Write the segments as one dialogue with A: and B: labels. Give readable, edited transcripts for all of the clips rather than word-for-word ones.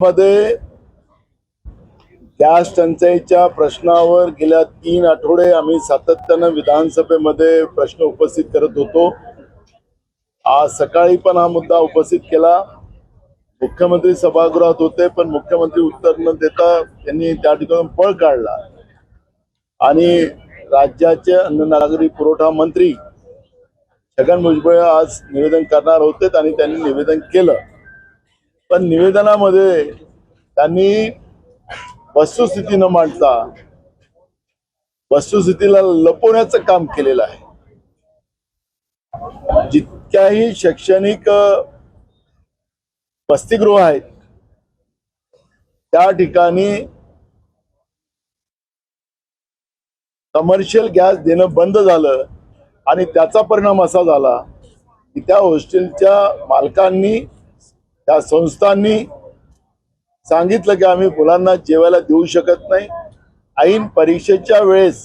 A: मध्ये गॅस टंचाईच्या प्रश्नावर गेल्या 3 आठवडे आम्ही सातत्याने विधानसभेमध्ये प्रश्न उपस्थित करत होतो। आज सकाळी पण हा मुद्दा उपस्थित केला। मुख्यमंत्री सभागृहात होते पण मुख्यमंत्री उत्तर न देता त्यांनी त्या ठिकाणी पळ काढला आणि राज्याचे अन्न नागरी पुरवठा मंत्री छगन भुजबळ आज निवेदन करणार होते आणि त्यांनी निवेदन केलं। पण निवेदनामध्ये त्यांनी वस्तुस्थिती न मांडता वस्तुस्थितीला लपवण्याचं काम केलेलं आहे। जितक्याही शैक्षणिक वसतिगृह आहेत त्या ठिकाणी कमर्शियल गॅस देणं बंद झालं आणि त्याचा परिणाम असा झाला की त्या हॉस्टेलच्या मालकांनी त्या संस्थांनी सांगितलं की आम्ही मुलांना जेवायला देऊ शकत नाही। ऐन परीक्षेच्या वेळेस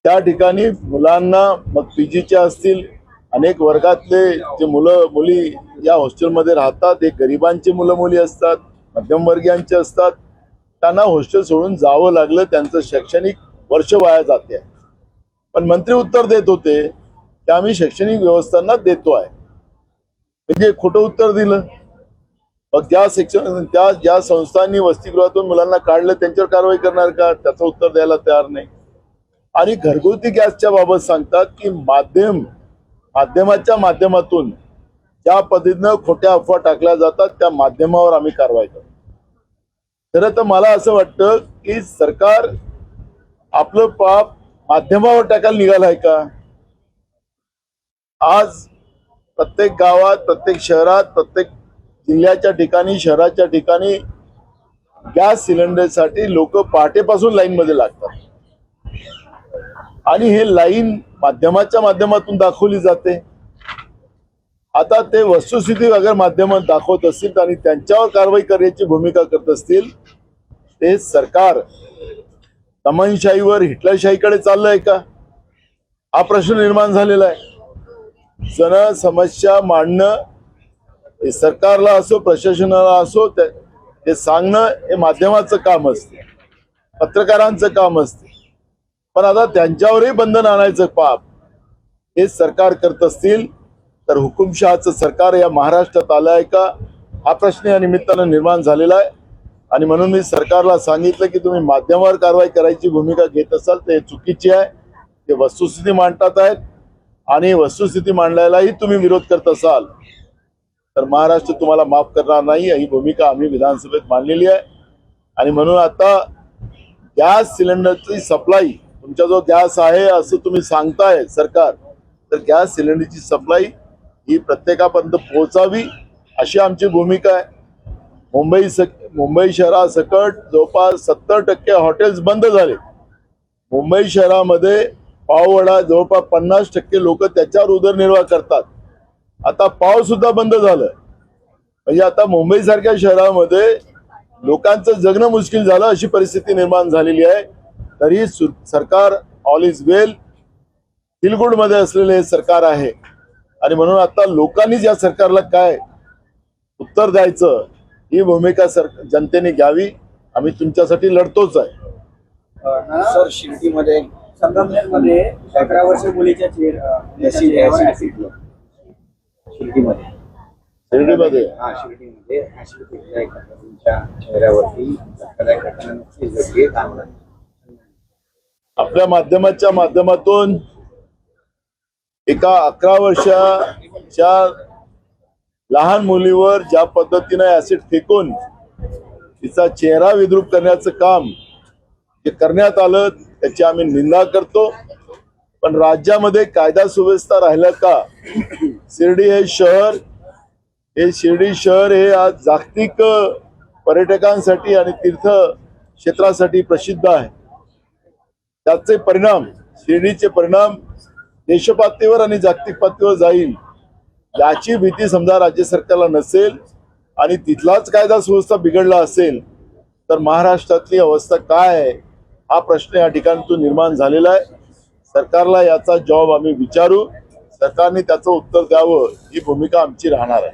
A: त्या ठिकाणी मुलांना मग पीजीचे असतील अनेक वर्गातले जे मुलं मुली या हॉस्टेलमध्ये राहतात हे गरिबांची मुलं मुली असतात, मध्यमवर्गीयांचे असतात, त्यांना हॉस्टेल सोडून जावं लागलं। त्यांचं शैक्षणिक वर्ष वाया जाते। पण मंत्री उत्तर देत होते की आम्ही शैक्षणिक व्यवस्थांना देतो आहे, म्हणजे खोटं उत्तर दिलं। मग ज्या संस्थांनी वसतिगृहातून मुलांना काढलं त्यांच्यावर कारवाई करणार का? त्याचं उत्तर द्यायला तयार नाही। आणि घरगुती गॅसच्या बाबत सांगतात की माध्यमाच्या माध्यमातून ज्या पद्धतीनं खोट्या अफवा टाकल्या जातात त्या माध्यमावर आम्ही कारवाई करतो। खरं तर मला असं वाटतं की सरकार आपलं पाप माध्यमावर टाकायला निघालंय का? आज प्रत्येक गावात, प्रत्येक शहरात, प्रत्येक जिल्ह्याच्या ठिकाणी, शहराच्या ठिकाणी गॅस सिलेंडरसाठी लोक पहाटेपासून लाईन मध्ये लागतात आणि हे लाईन माध्यमाच्या माध्यमातून दाखवली जाते। आता ते वस्तुस्थिती अगर माध्यमात दाखवत असतील आणि त्यांच्यावर कारवाई करण्याची भूमिका करत असतील, ते सरकार दमनशाहीवर हिटलरशाहीकडे चाललंय का? हा प्रश्न निर्माण झालेला आहे। जन समस्या मांडणं हे सरकारला असो प्रशासनाला असो ते सांगणं हे माध्यमाचं काम असते, पत्रकारांचं काम असते। पण आता त्यांच्यावरही बंधन आणायचं पाप हे सरकार करत असतील तर हुकुमशहाचं सरकार या महाराष्ट्रात आलंय का? हा प्रश्न या निमित्तानं निर्माण झालेला आहे। आणि म्हणून मी सरकारला सांगितलं की तुम्ही माध्यमावर कारवाई करायची भूमिका घेत असाल तर हे चुकीची आहे। ते वस्तुस्थिती मांडतात आहेत आणि वस्तुस्थिती मांडण्यालाही तुम्ही विरोध करत असाल तर महाराष्ट्र तुम्हाला माफ करणार नाही। ही भूमिका आम्ही विधानसभेत मांडलेली आहे। आणि म्हणून आता गॅस सिलेंडरची सप्लाई, तुमचा जो गॅस आहे असं तुम्ही सांगताय सरकार, तर गॅस सिलेंडरची सप्लाई ही प्रत्येकापर्यंत पोहोचावी अशी आमची भूमिका आहे। मुंबई शहरासकट जवळपास 70% हॉटेल्स बंद झाले। मुंबई शहरामध्ये पाववडा जवळपास 50% लोक त्याच्यावर उदरनिर्वाह करतात। आता पाव सुद्धा बंद झालं, म्हणजे आता मुंबई सारख्या शहरामध्ये लोकांचं जगणं मुश्किल झालं अशी परिस्थिती निर्माण झालेली आहे। तरी सरकार all is well, feel good मध्ये असलेले हे सरकार आहे। आणि म्हणून आता लोकांनीच या सरकारला काय उत्तर द्यायचं ही भूमिका जनतेने घ्यावी। आम्ही तुमच्यासाठी लढतोच आहे।
B: सर, शिर्डीमध्ये संगमनेरमध्ये 11 वर्षीय मुलीच्या शिर्डीमध्ये चेहऱ्यावरती
A: आपल्या माध्यमाच्या माध्यमातून एका 11 वर्षाच्या लहान मुलीवर ज्या पद्धतीने ऍसिड फेकून तिचा चेहरा विद्रूप करण्याचं काम जे करण्यात आलं त्याची आम्ही निंदा करतो। पण राज्यामध्ये कायदा सुव्यवस्था राहिलं का? शिर्डी शहर हे आज जागतिक पर्यटकांसाठी आणि तीर्थ क्षेत्रासाठी प्रसिद्ध आहे। त्याचे परिणाम, शिर्डीचे परिणाम देशपातळीवर आणि जागतिक पातळीवर जाईल याची भीती समजा राज्य सरकारला नसेल आणि तिथलाच कायदा सुव्यवस्था बिघडला असेल तर महाराष्ट्रातली अवस्था काय आहे हा प्रश्न या ठिकाणी निर्माण झालेला आहे। सरकारला याचा जवाब आम्ही विचारू, सरकारने त्याचं उत्तर द्यावं ही भूमिका आमची राहणार आहे।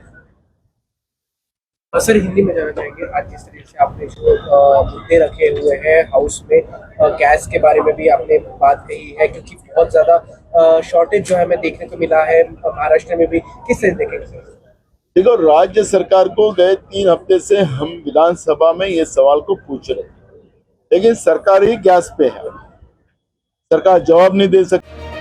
C: सर हिंदी में जाना चाहेंगे, आज जिस तरीके से आपने जो मुद्दे रखे हुए हैं हाउस में, गैस के बारे में भी आपने बात कही है, क्योंकि बहुत ज्यादा शॉर्टेज जो है हमें देखने को मिला है महाराष्ट्र में भी, किस तरह देखेंगे सर?
A: देखो, राज्य सरकार को गए 3 हफ्ते से हम विधानसभा में ये सवाल को पूछ रहे हैं, लेकिन सरकार ही गैस पे है, सरकार जवाब नहीं दे सकती।